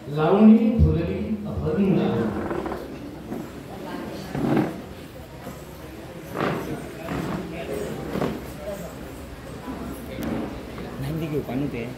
लावणी fully अभंग nanti gue panut ya.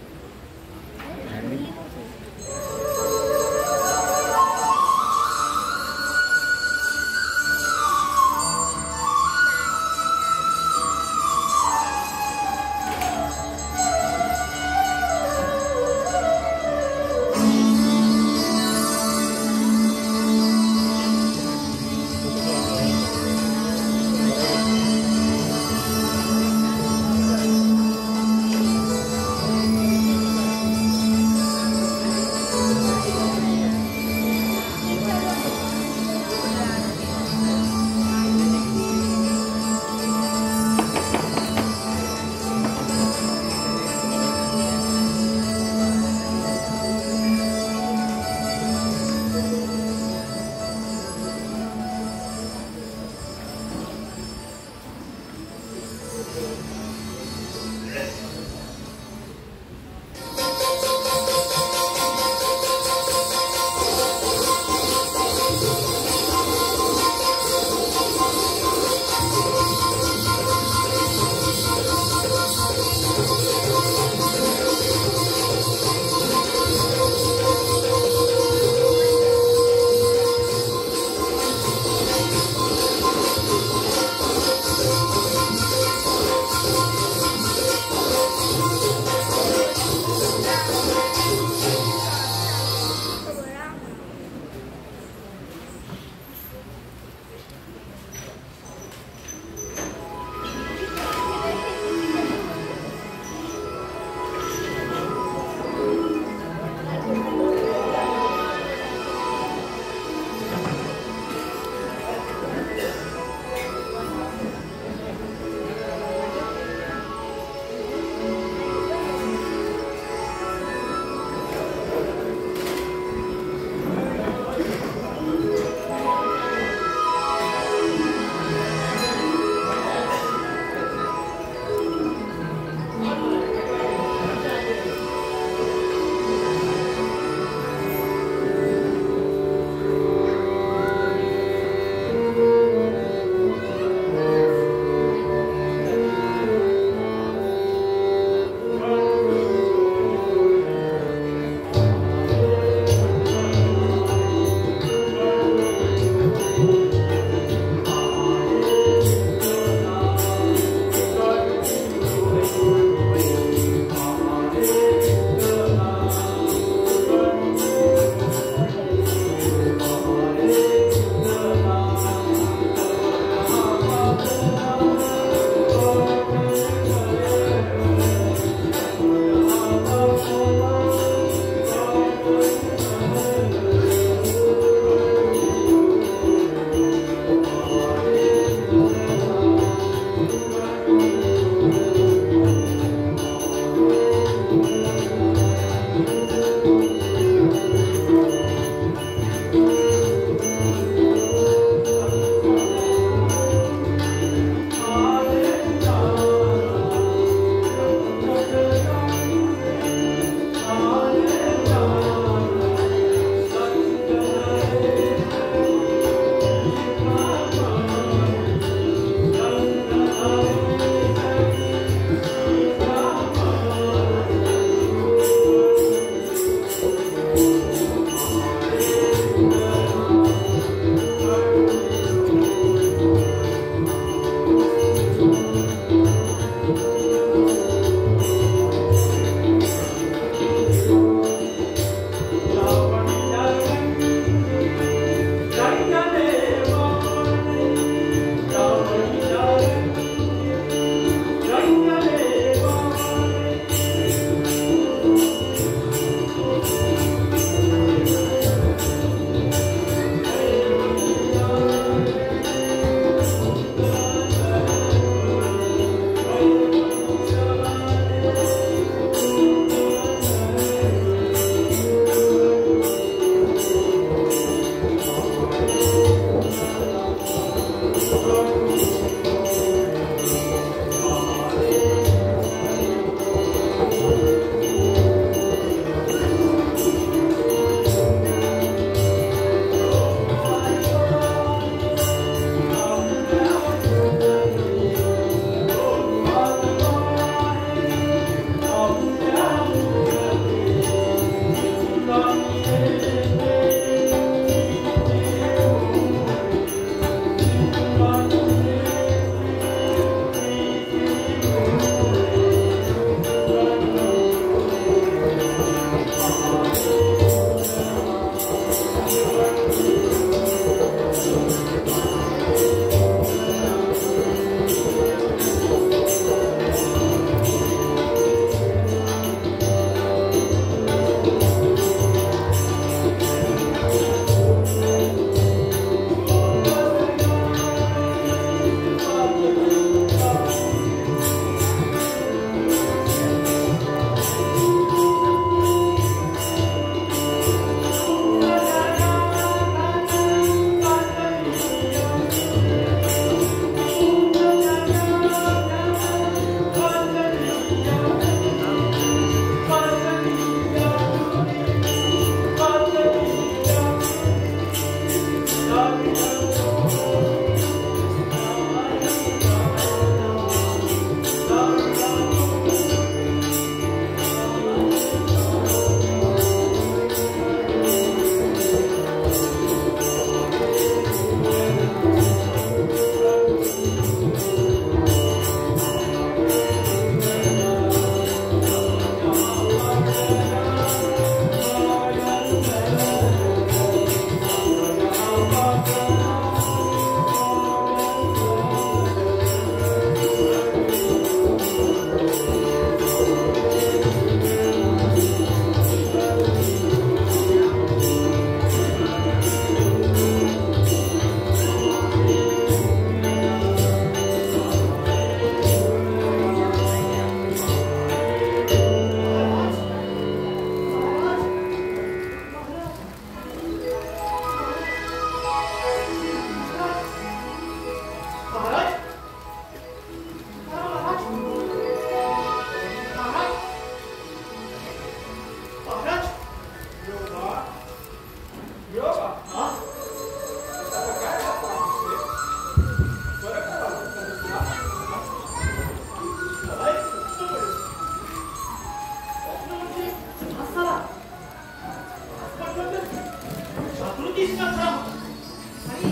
बत्तीस ना खरा होता आणि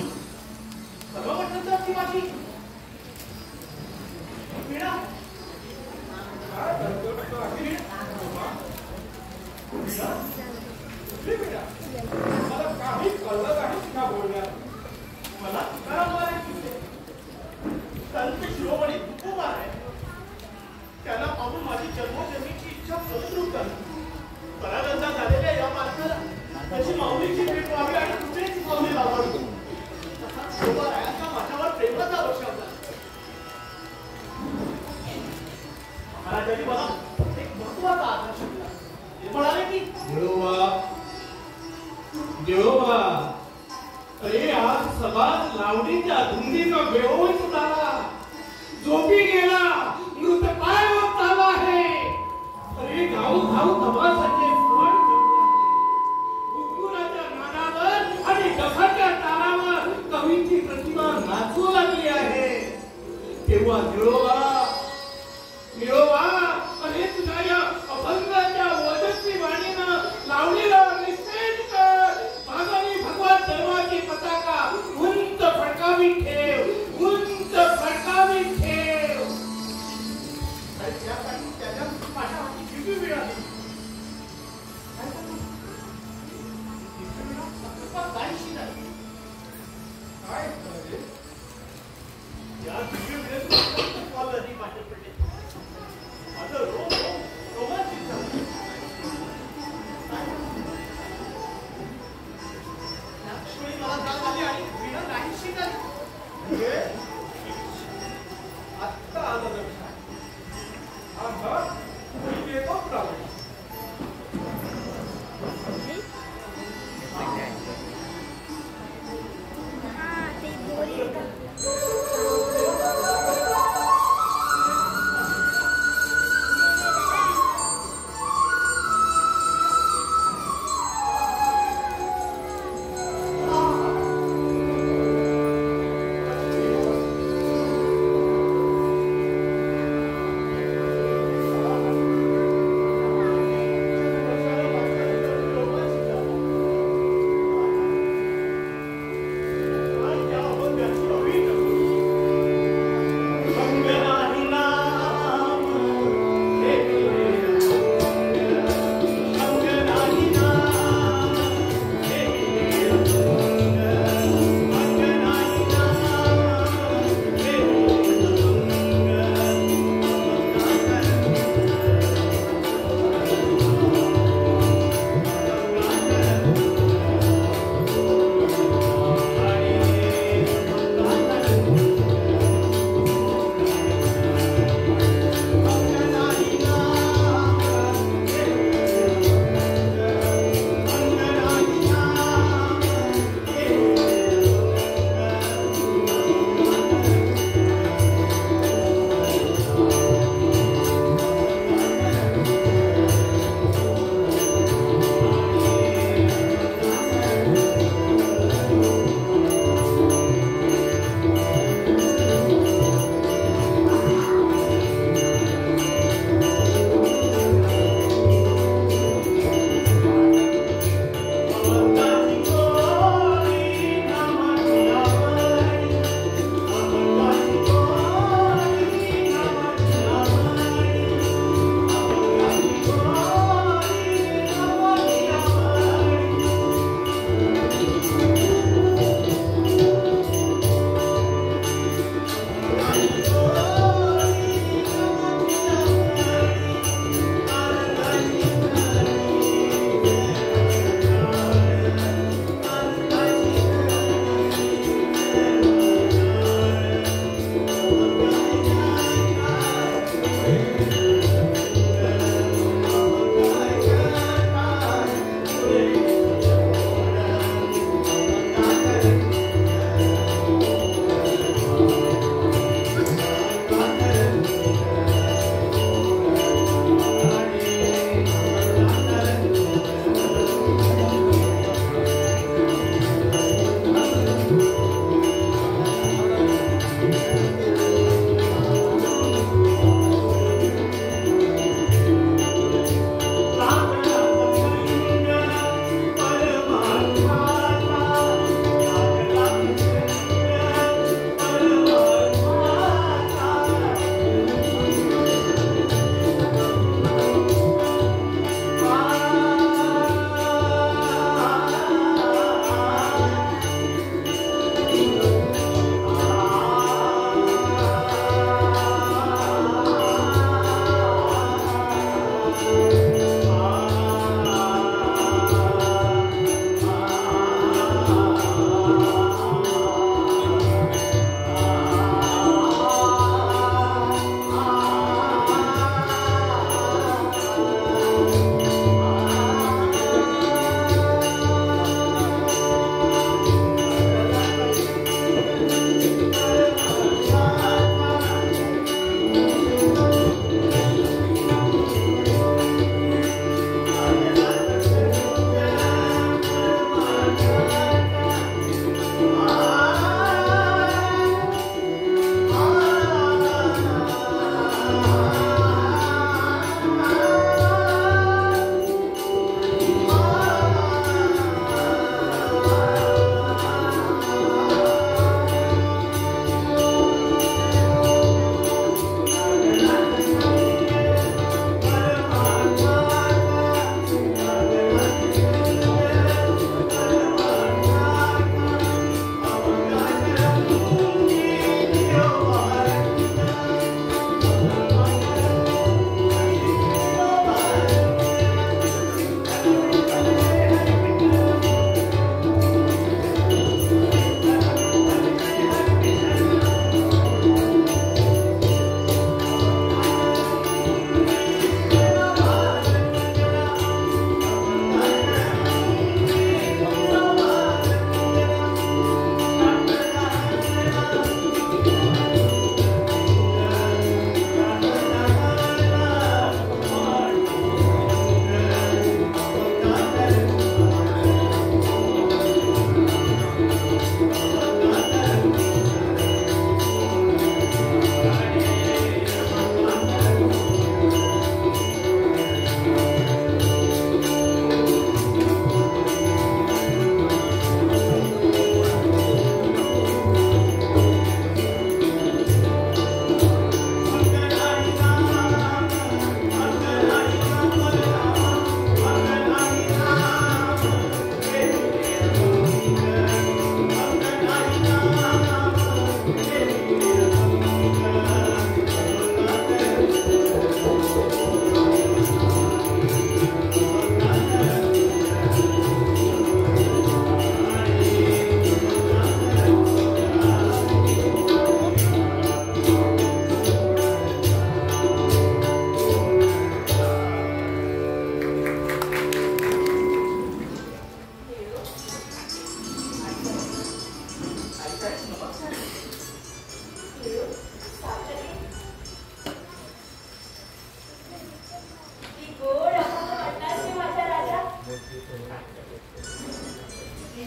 सर्व म्हटलं तर ती माझी वीणा काय करतो अशी वीणा मला काही कळलं नाही तुला बोलण्यात मला तुकाराम संत शिरोमणी तुकोबा आहे त्यांना पाहून माझी जन्मोजन्मीची इच्छा फलद्रूप झाली परागंदा झालेल्या या माणसाला त्याची माऊलीची भेट व्हावी आणि कुठेच माऊली लावावी तसा शिरोबा रायांचा माझ्यावर प्रेमाचा वर्षाव झाला महाराजांनी मला एक महत्वाचा आदर्श दिला ते म्हणाले की देवोबा अरे आज समाज लावणीच्या धुंदीनं बेहोश झाला झोपी गेला मृतपाय होत आला आहे अरे गाऊ गाऊ तमाशाचे स्मरण गुणगुणाच्या नादावर आणि डफाच्या तारावर कवीची प्रतिमा नाचू लागली आहे तेव्हा निरोबा अरे तुझ्या या अभंगाच्या ओजस्वी वाणीनं लावणीला निश्चेत कर मागामी भगवान धर्माची पताका उंच फडकावी ठेव उंच फडकावी ठेव त्यासाठी त्याच्या माझ्या हाती दिव्य वेळ आली काय या दिव्य वेळेत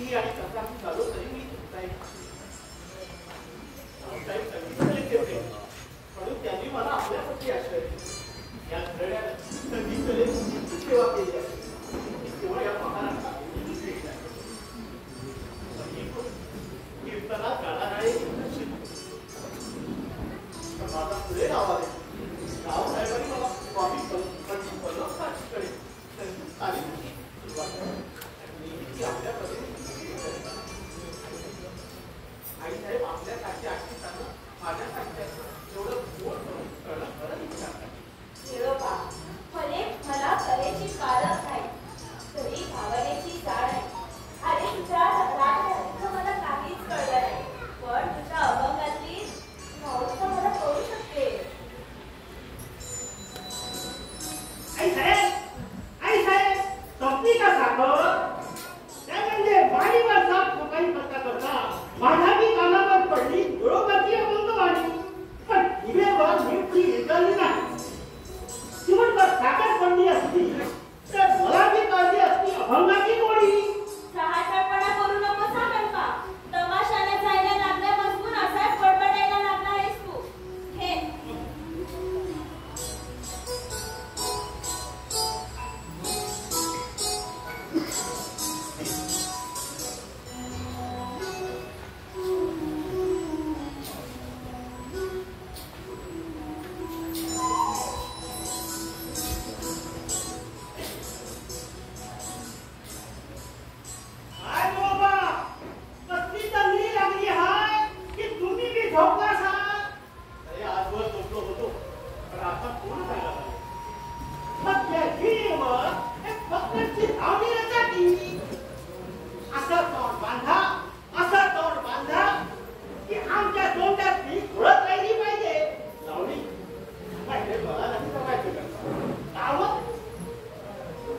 मी आणि कसा झालो तरी मी म्हणून त्यांनी मला आपल्यासाठी आश्रय या घरण्यात संधी कलेची सेवा केली आहे केवळ या महाराष्ट्रात कीर्तनात गाणारे माझा पुढे नाव आहे रावसाहेबांनी मला स्वामी पलसाकडे आणि आपल्या आईसाहेब आपल्यासाठी आठवताना माझ्यासाठी एवढं गोड करणं खरं विचारतात भले मला कलेची कारक नाही तरी भावनेची जाण आहे. अरे तुझ्या रागात मला काहीच कळलं नाही पण तुझ्या अभंगातली नौका मला कळू शकते. आई साहेब संपली का साखर त्या म्हणजे वाणीवर साप ठोकाई करता माझा मी कानावर पडली बरोबरची अभंग वाणी पण हिरेवर नेमकी विरघळली नाही ती म्हणतात साखर पडली असती तर मला जी काळजी असती अभंगाची गोडी. चहाटपणा करू नको साखरपा तमाशाने जायला लागल्यापासून असाच बडबडायला लागला आहेस तू. हे काय बाबा कसली तंद्री लागली हाय की तुम्ही बी झोपला सा. अरे आजवर झोपलो होतो पण आता पूर्ण झाला मग त्या गिरीवर एक बकरची धावणी रचाती असं तोंड बांधा की आमच्या तोंडात ती घोळत राहिली पाहिजे. लावणी पाहिजे मला नाही करायचं का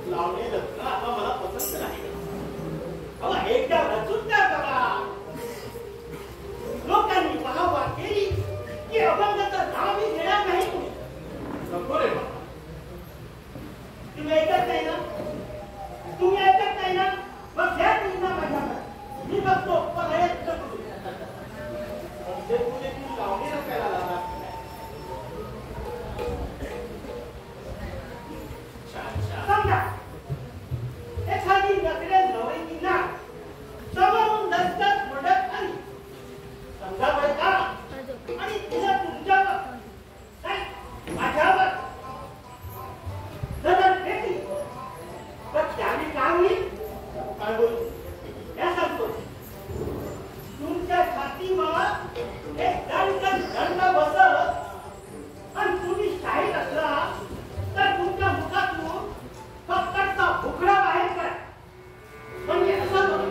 लावणी लग्न आता मला पसंत नाही अहो एकदा रचून त्या बघा लोकांनी वाहवा केली की अभंगाचं नाव मी घेणार नाही. नको रे बाबा तुम्ही ऐकत नाही ना मग घ्या तुमचा माझ्याकडे मी बघतो प्रयत्न करू. म्हणजे तुझे तू लावणी रचायला लागला समजा एखादी नकरे नवरीला समोरून दस्तक मदत आली समजा बरं का आणि तिला तुमच्यावर नाही माझ्यावर जर फेकली तर त्याने काय होईल काय बोलू हे सांगतो. तुमच्या छातीवर एक दंड बसत आणि तुम्ही शाहीर असला तर तुमच्या मुखातून फक्तचा भुकडा बाहेर करा म्हणजे असं बघा.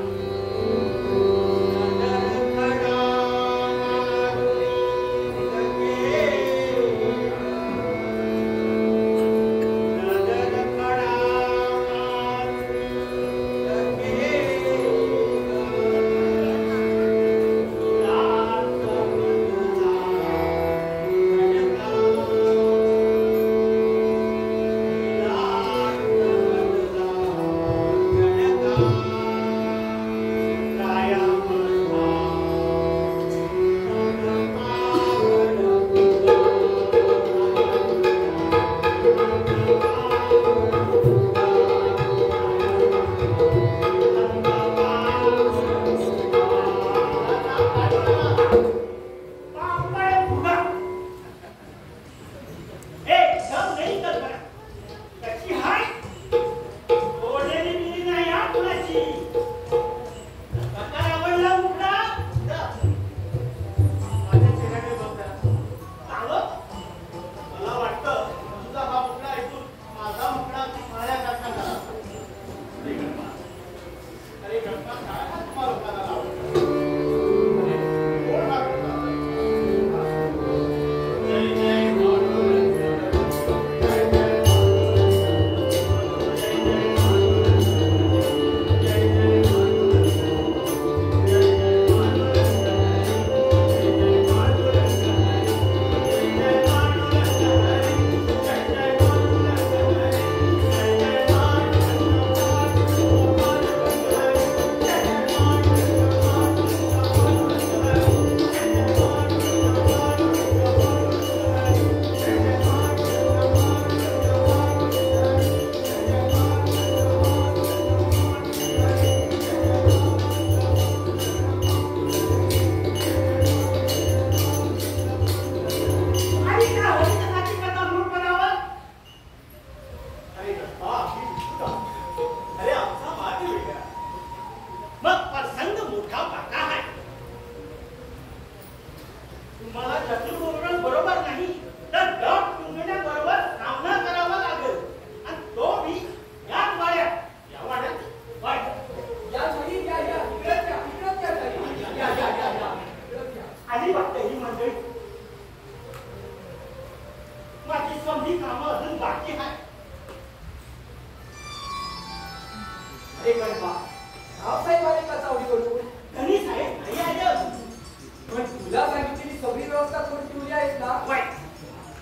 साहेब आले का चावडीकडून? गणी साहेब नाही आले अजून. पण तुला सांगितलेली सगळी व्यवस्था करून ठेवली आहेस ना? वाय.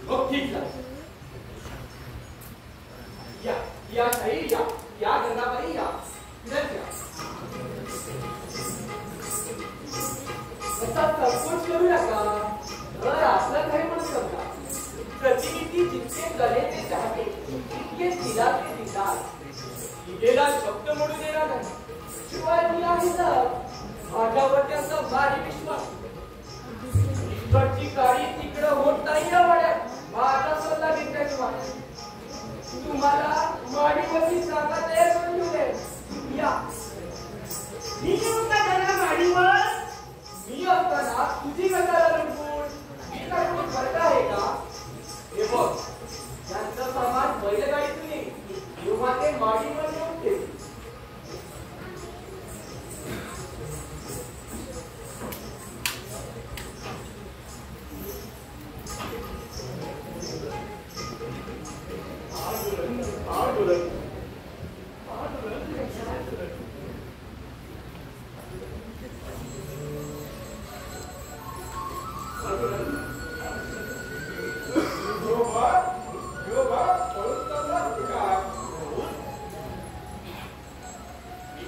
मग ठीक झालं. या साई या गंगाबाई या. इथेच या. असा संकोच करू नका. तर आपलं काही म्हणू शकता. प्रतिनिधी जितके गले ते चाहते तितके तिला ते दिसतात. तिला शब्द म्हणू देणार नाही. शिवाय तुला माझ्यावर त्यांचा भारी विश्वास. इकडची गाडी तिकडं होत नाही या वाड्यात. माझा सल्ला घेतल्याची वाट. तुम्हाला माडीवरची जागा तयार करून घेऊ दे. या. मी येऊन का त्याला गाडीवर? मी असताना तुझी कशाला लुटून? मी काय कोण फरक आहे का? हे बघ, त्यांचा सामान बैलगाडीतून येईल तेव्हा ते माडीवर येऊन ठेव.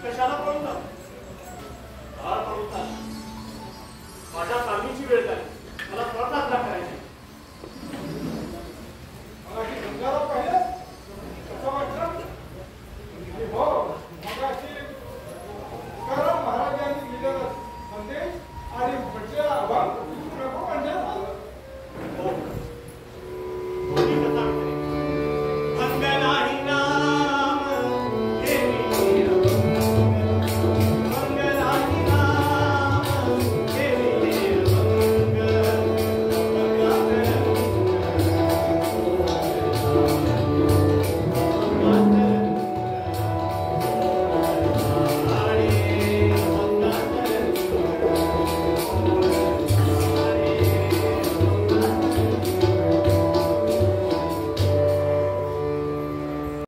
कशाला पळून जा? माझ्या कामीची वेळ झाली. मला स्वतःच करायची.